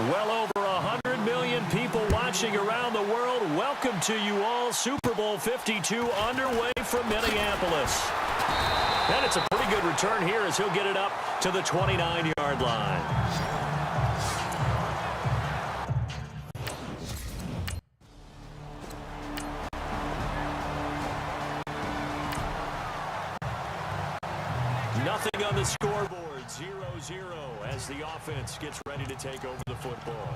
Well over 100 million people watching around the world. Welcome to you all. Super Bowl 52 underway from Minneapolis. And it's a pretty good return here as he'll get it up to the 29-yard line. Nothing on the scoreboard, 0-0 as the offense gets ready to take over the football.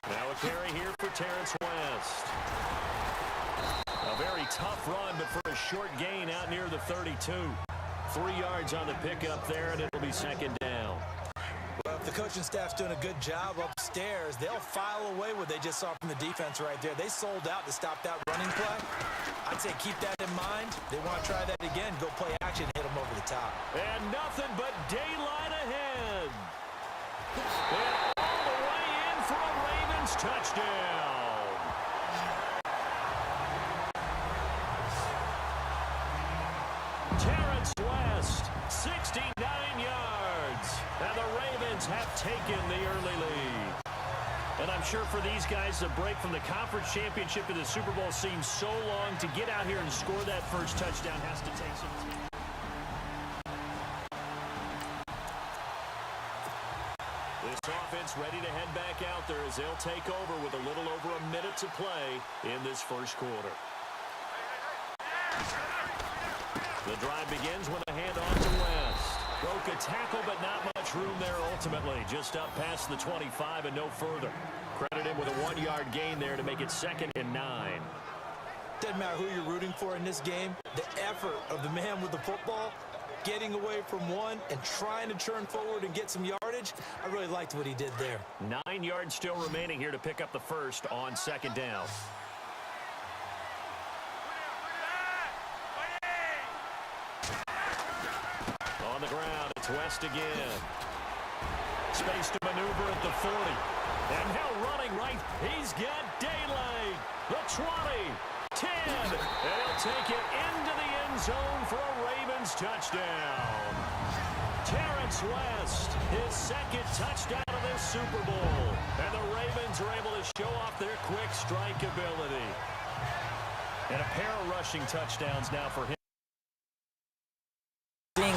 Now a carry here for Terrence West. A very tough run, but for a short gain out near the 32. 3 yards on the pickup there, and it'll be second down. Well, if the coaching staff's doing a good job upstairs, they'll file away what they just saw from the defense right there. They sold out to stop that running play. I'd say keep that in mind. They want to try that again. Go play action, hit them over the top. And nothing but daylight ahead. And all the way in for a Ravens touchdown. Terrence West, 69 yards. And the Ravens have taken the early lead. And I'm sure for these guys, the break from the conference championship to the Super Bowl seems so long. To get out here and score that first touchdown has to take some time. This offense ready to head back out there as they'll take over with a little over a minute to play in this first quarter. The drive begins with a handoff to West. Broke a tackle, but not much room there ultimately. Just up past the 25 and no further. Credit him with a 1-yard gain there to make it 2nd and 9. Doesn't matter who you're rooting for in this game. The effort of the man with the football, getting away from one and trying to turn forward and get some yardage, I really liked what he did there. 9 yards still remaining here to pick up the first on 2nd down. On the ground, it's West again. Space to maneuver at the 40. And now running right, he's got daylight. The 20, 10, and he'll take it into the end zone for a Ravens touchdown. Terrence West, his 2nd touchdown of this Super Bowl. And the Ravens are able to show off their quick strike ability. And a pair of rushing touchdowns now for him.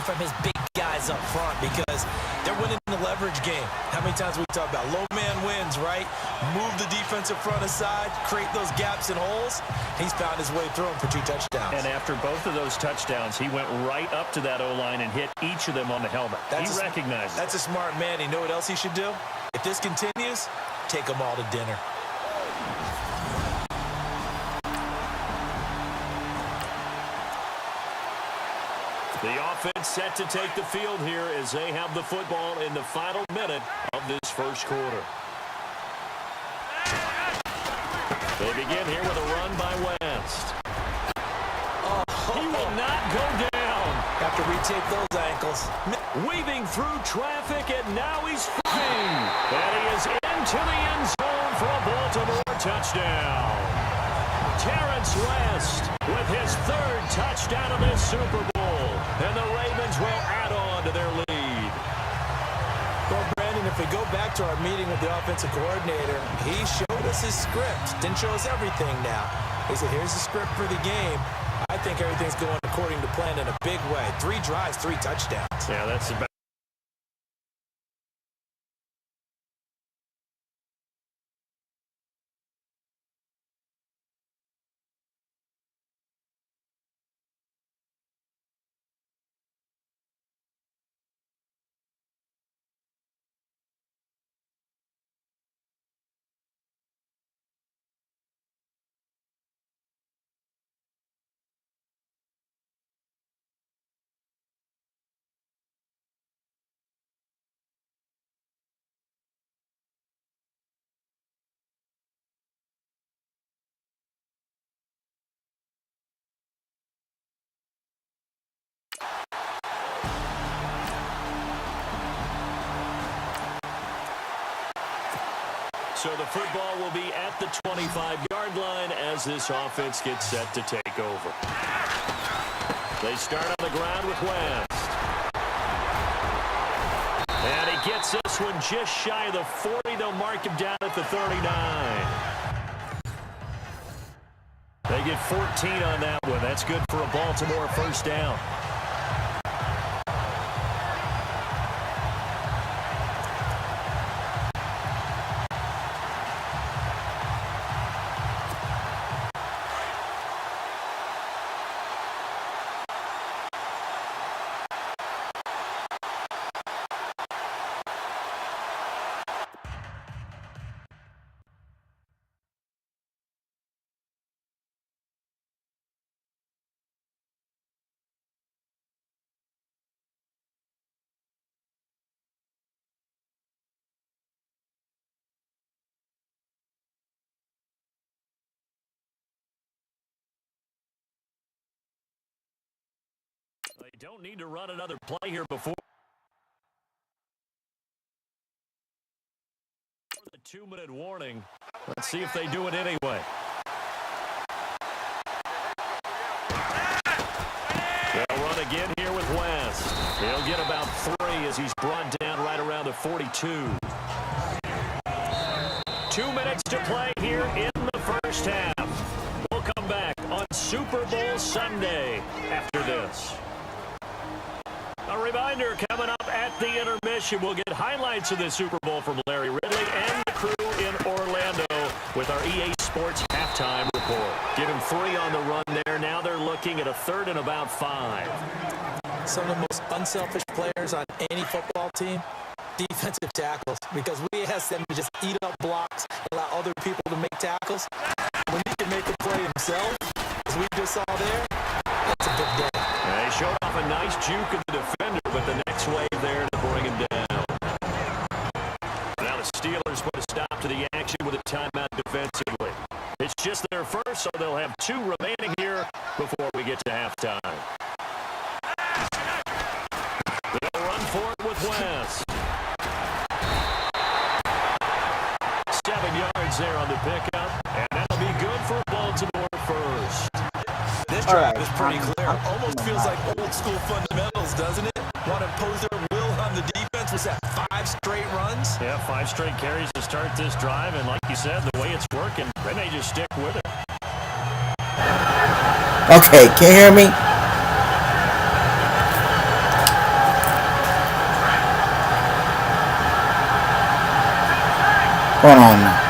From his big guys up front because they're winning the leverage game. How many times we talk about low man wins, right? Move the defensive front aside, create those gaps and holes. He's found his way through them for 2 touchdowns. And after both of those touchdowns, he went right up to that O-line and hit each of them on the helmet. He recognized it. That's a smart man. You know what else he should do? If this continues, take them all to dinner. The offense set to take the field here as they have the football in the final minute of this first quarter. They begin here with a run by West. He will not go down. Have to retake those ankles. Weaving through traffic, and now he's free. And he is into the end zone for a Baltimore touchdown. Terrence West with his 3rd touchdown of this Super Bowl. And the Ravens will add on to their lead. Well, Brandon, if we go back to our meeting with the offensive coordinator, he showed us his script. Didn't show us everything now. He said, here's the script for the game. I think everything's going according to plan in a big way. 3 drives, 3 touchdowns. Yeah, that's about So the football will be at the 25-yard line as this offense gets set to take over. They start on the ground with West. And he gets this one just shy of the 40. They'll mark him down at the 39. They get 14 on that one. That's good for a Baltimore first down. They don't need to run another play here before the 2-minute warning. Let's see if they do it anyway. They'll run again here with West. He'll get about 3 as he's brought down right around the 42. 2 minutes to play here in the first half. We'll come back on Super Bowl Sunday after this. A reminder, coming up at the intermission, we'll get highlights of the Super Bowl from Larry Ridley and the crew in Orlando with our EA Sports halftime report. Give him 3 on the run there. Now they're looking at a 3rd and about 5. Some of the most unselfish players on any football team, defensive tackles, because we ask them to just eat up blocks and allow other people to make tackles. When he can make a play himself, as we just saw there, that's a big day. They showed off a nice juke of the defender, but the next wave there to bring him down. Now the Steelers put a stop to the action with a timeout defensively. It's just their first, so they'll have 2 remaining here before we get to halftime. They'll run for it with West. 7 yards there on the pickup, and that'll be good for Baltimore first. This drive is pretty clear. Almost feels like old school fundamentals, doesn't it? Want to impose their will on the defense. Was that 5 straight runs? Yeah, 5 straight carries to start this drive, and like you said, the way it's working, they may just stick with it. Okay, can you hear me? Hold on now.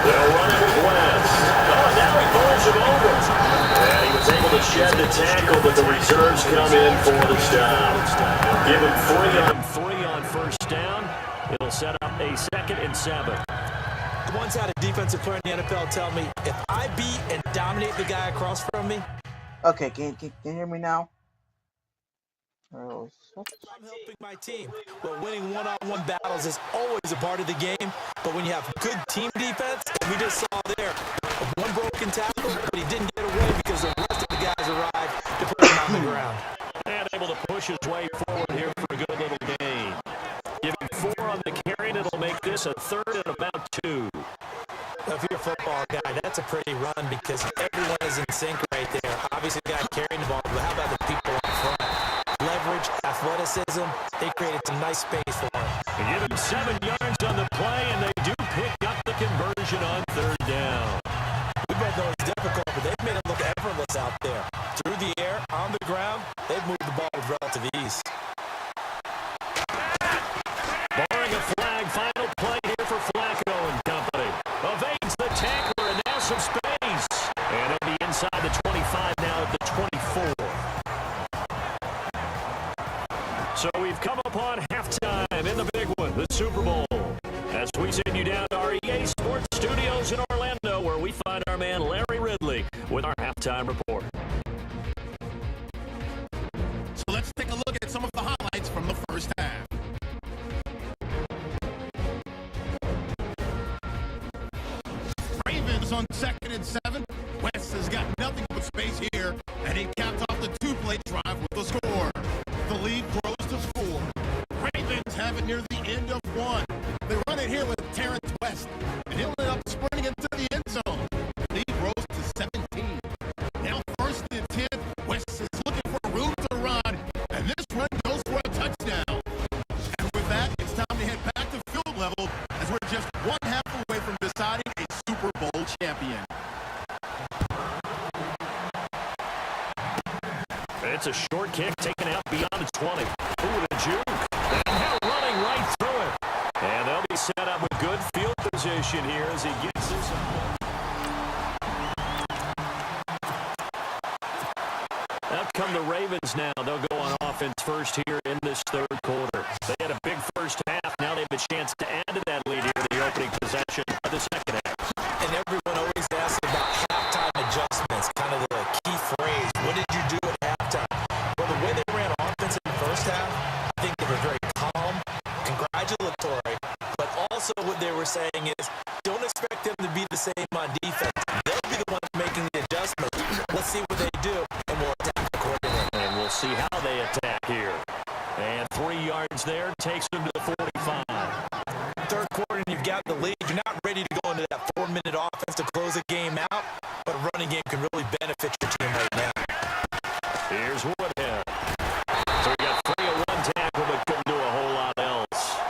They'll run it with West. Oh, now he pulls him over. And he was able to shed the tackle, but the reserves come in for the stop. Give him 3 on first down. It'll set up a 2nd and 7. The ones out of defensive player in the NFL tell me, if I beat and dominate the guy across from me. Okay, can you hear me now? I'm helping my team. But winning one-on-one battles is always a part of the game. But when you have good team defense, and we just saw there, one broken tackle, but he didn't get away because the rest of the guys arrived to put him on the ground. And able to push his way forward here for a good little gain. Giving 4 on the carry, and it'll make this a 3rd and about 2. If you're a football guy, that's a pretty run because everyone is in sync right there. Obviously, the guy carrying the ball, but how about the people up front? Leverage, athleticism, they created some nice space for him. They give him 7 yards on the play, and they do pick up the conversion on 3rd down. We both know it's difficult, but they've made it look effortless out there. Through the air, on the ground, they've moved the ball with relative ease. Barring a flag, final play here for Flacco and company. Evades the tackler, and now some space. And it'll be inside the 25 now at the 24. So we've come upon halftime in the big one, the Super Bowl. As we send you down to our EA Sports Studios in Orlando, where we find our man Larry Ridley with our halftime report. So let's take a look at some of the highlights from the first half. Ravens on 2nd and 7. West has got nothing but space here, and he capped off the 2-play drive with the score. The lead grows to 4. Ravens have it near the end West, and he'll end up sprinting into the end zone. Lead rose to 17. Now first and 10, West is looking for room to run, and this run goes for a touchdown. And with that, it's time to head back to field level as we're just one half away from deciding a Super Bowl champion. It's a short kick taken out beyond the 20. Ooh, the juke. And now running right through it. And they'll be set up with good field position here as he gets this. Out come the Ravens now. They'll go on offense first here in this third quarter. They had a big first half. Now they have a chance to add to that lead here in the opening possession of the second half. And everyone always asks about halftime adjustments, kind of the key phrase. What did you do at halftime? Well, the way they ran offense in the first half, I think they were very calm, congratulatory, but also what they were saying is, don't expect them to be the same on defense. They'll be the ones making the adjustments. Let's see what they do, and we'll attack accordingly. And we'll see how they attack here. And 3 yards there takes them to the 45. Third quarter, and you've got the lead. You're not ready to go into that 4-minute offense to close a game out, but a running game can really benefit your team right now. Here's Woodhead. So we got 3-1 tackle, but couldn't do a whole lot else.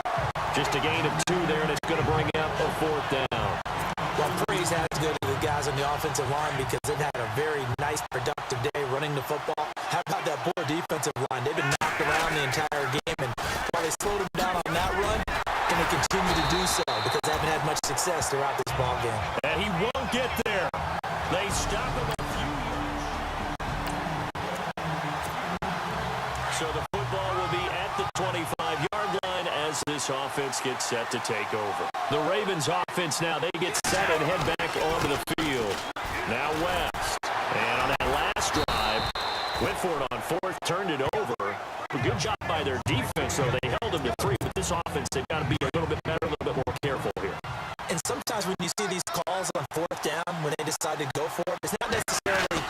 Just a gain of 2 there, and it's going to bring up a 4th down. Well, praise has to go to the guys on the offensive line because they've had a very nice, productive day running the football. How about that poor defensive line? They've been knocked around the entire game, and while they slowed them down on that run, can they continue to do so because they haven't had much success throughout this ball game. And he won't get there. They stop him a few yards. So the football will be at the 25-yard line as this offense gets set to take over. The Ravens offense now, they get set and head back onto the field. Now West. And on that last drive, went for it on 4th, turned it over. A good job by their defense, though. They held them to 3, but this offense, they've got to be a little bit better, a little bit more careful here. And sometimes when you see these calls on 4th down, when they decide to go for it, it's not necessarily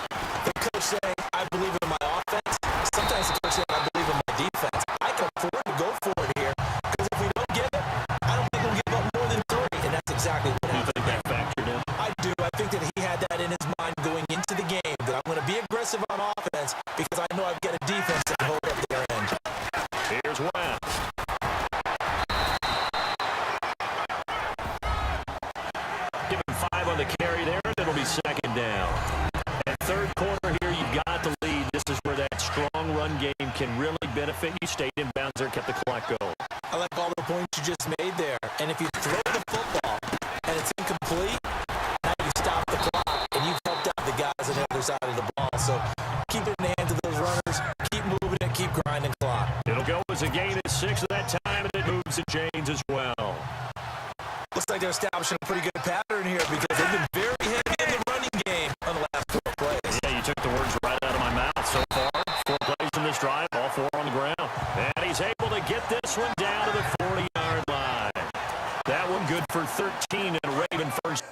the coach saying, I believe in my offense. Sometimes the coach saying, I believe in my defense. I can afford to go for it here, because if we don't get it, I don't think we'll give up more than 3, and that's exactly what happened. You think that factored in? I do. I think that he had that in his mind going into the game, that I'm going to be aggressive on offense because I know I've got a defense that can hold up their end. Here's West. Give him 5 on the carry there, and it'll be 2nd down. And third quarter here, you've got the lead. This is where that strong run game can really benefit you. Stayed in bounds there, kept the clock going. I like all the points you just made there. And if you throw the football and it's incomplete, now you stop the clock, and you've helped out the guys on the other side of the ball. So keep it in the hands of those runners. Keep moving it. Keep grinding clock. It'll go as a gain of 6 at that time, and it moves to James as well. Looks like they're establishing a pretty good pattern here because they've been very heavy in the running game on the last 4 plays. Yeah, you took the words right out of my mouth so far. 4 plays in this drive, all 4 on the ground. And he's able to get this one down to the 40-yard line. That one good for 13 and Raven first.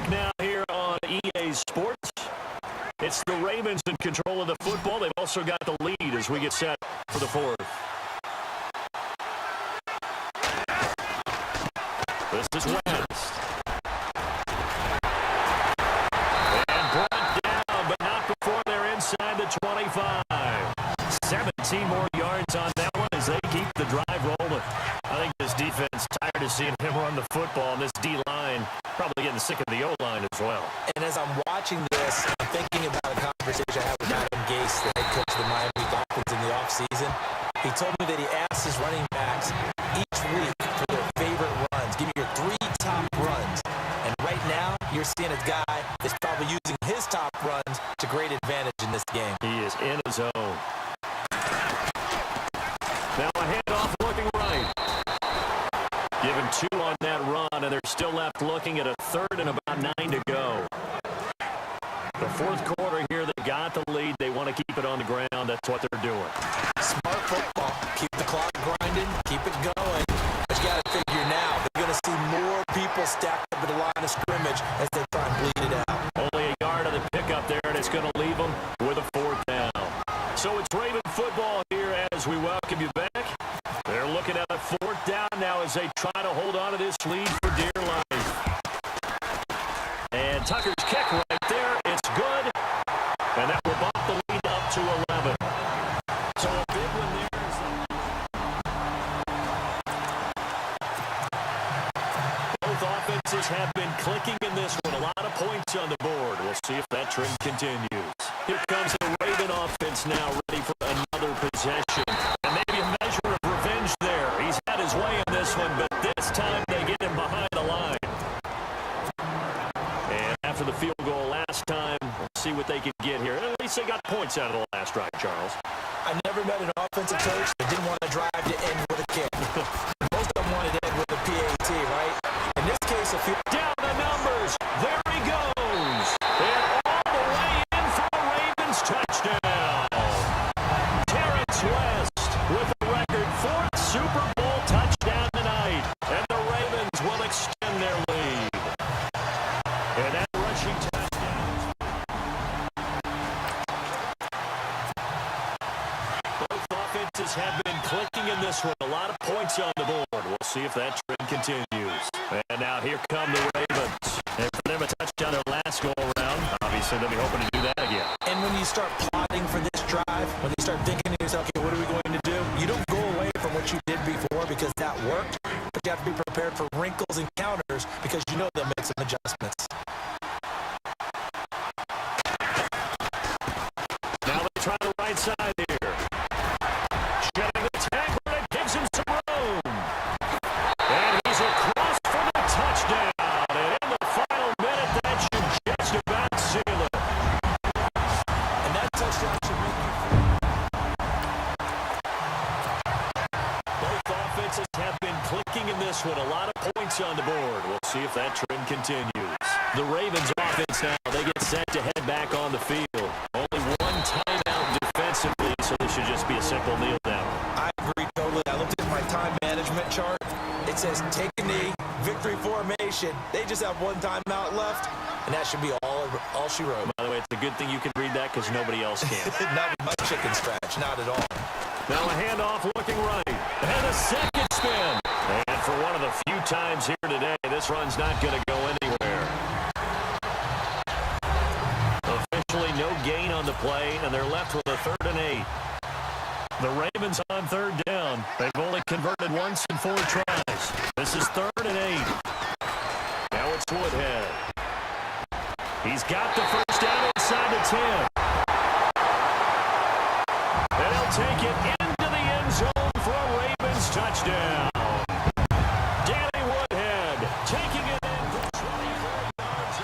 back now here on EA Sports. It's the Ravens in control of the football. They've also got the lead as we get set for the fourth. This is West. And brought down, but not before they're inside the 25. 17 more yards on that one as they keep the drive rolling. I think this defense tired of seeing him run the football, and this D-line probably getting sick of the O-line as well. And as I'm watching this, I'm thinking about a conversation I had with Adam Gase, the head coach of the Miami Dolphins in the offseason. He told me that he asked his running backs each week for their favorite runs. Give me your 3 top runs. And right now, you're seeing a guy that's probably using his top runs to great advantage in this game. He is in his zone. Now a handoff looking right. Give him 2 on that run, and they're still left looking at a third and about 9 to go. The fourth quarter here, they got the lead. They want to keep it on the ground. That's what they're doing. Smart football. Keep the clock grinding. Keep it going. But you got to figure now, they're going to see more people stacked up at the line of scrimmage as they try and bleed it out. Only a yard of the pickup there, and it's going to leave them with a 4th down. So it's Raven football here as we welcome you back. They're looking at a 4th down now as they try to hold on to this lead for dear life. And Tucker's kick right there. It's good. And that will bump the lead up to 11. So a big one there. Both offenses have been clicking in this one. A lot of points on the board. We'll see if that trend continues. Here comes the Raven offense now, ready for another possession. And maybe a measure of revenge there. He's had his way in this one, but this time they get him behind the line. And after the field goal last time, we'll see what they can get here. And at least they got points out of the last drive, Charles. I never met an offensive coach that didn't want to drive to end with a kick. Most of them wanted to end with a PAT, right? In this case, a field down the numbers. There he goes. And all the way in for a Ravens touchdown. Terrence West with a record 4th Super Bowl touchdown tonight. And the Ravens will extend their lead. And that rushing touchdown. Both offenses have been clicking in this one. A lot of points on the board. We'll see if that trend continues. And now here come the Ravens. And for them a touchdown their last go-around. Obviously, they'll be hoping to do that again. And when you start plotting for this drive, when you start thinking to yourself, okay, what are we going to do? You don't go away from what you did before because that worked, but you have to be prepared for wrinkles and counters because you know they'll make some adjustments. Now they try the right side here. Shedding the tackle, and it gives him some room. And he's across for the touchdown. And in the final minute, that should just about seal it. And that touchdown should make you both offenses have been clicking in this one. A lot of points on the board. We'll see if that trend continues. The Ravens offense now, they get set to head back on the field. Only one timeout defensively, so this should just be a simple kneel down. I agree totally. I looked at my time management chart. It says take a knee, victory formation. They just have one timeout left, and that should be all she wrote. By the way, it's a good thing you can read that because nobody else can. Not my chicken scratch, not at all. Now a handoff looking right. And a second spin. And for one of the few times here today, this run's not going to go anywhere. Officially no gain on the play, and they're left with a 3rd and 8. The Ravens on 3rd down. They've only converted once in 4 tries. This is 3rd and 8. Now it's Woodhead. He's got the first down inside the 10. And he'll take it into the end zone for a Ravens touchdown. Danny Woodhead taking it in for 23 yards.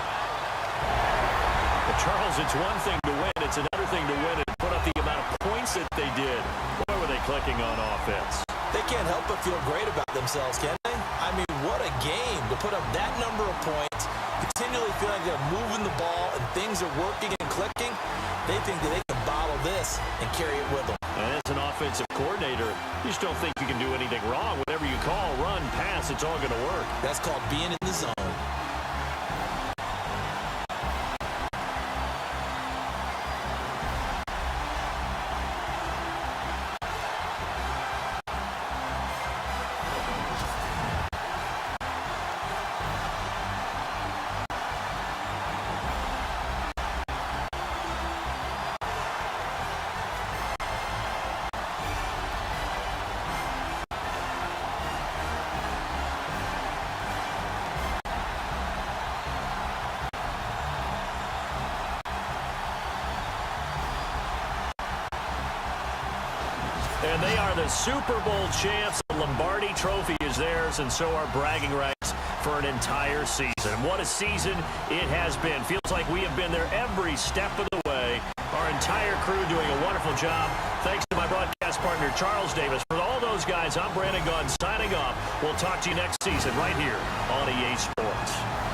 Well, Charles, it's one thing to win. It's another thing to win and put up the amount of points that they did. Boy, were they clicking on offense. They can't help but feel great about themselves, can they? I mean, what a game to put up that number of points, continually feel like they're moving the ball and things are working and clicking. They think that they can bottle this and carry it with them. And as an offensive coordinator, you just don't think you can do anything wrong. Whatever you call, run, pass, it's all going to work. That's called being in the zone. And they are the Super Bowl champs. The Lombardi Trophy is theirs, and so are bragging rights for an entire season. What a season it has been. Feels like we have been there every step of the way. Our entire crew doing a wonderful job. Thanks to my broadcast partner, Charles Davis. For all those guys, I'm Brandon Gaudin signing off. We'll talk to you next season right here on EA Sports.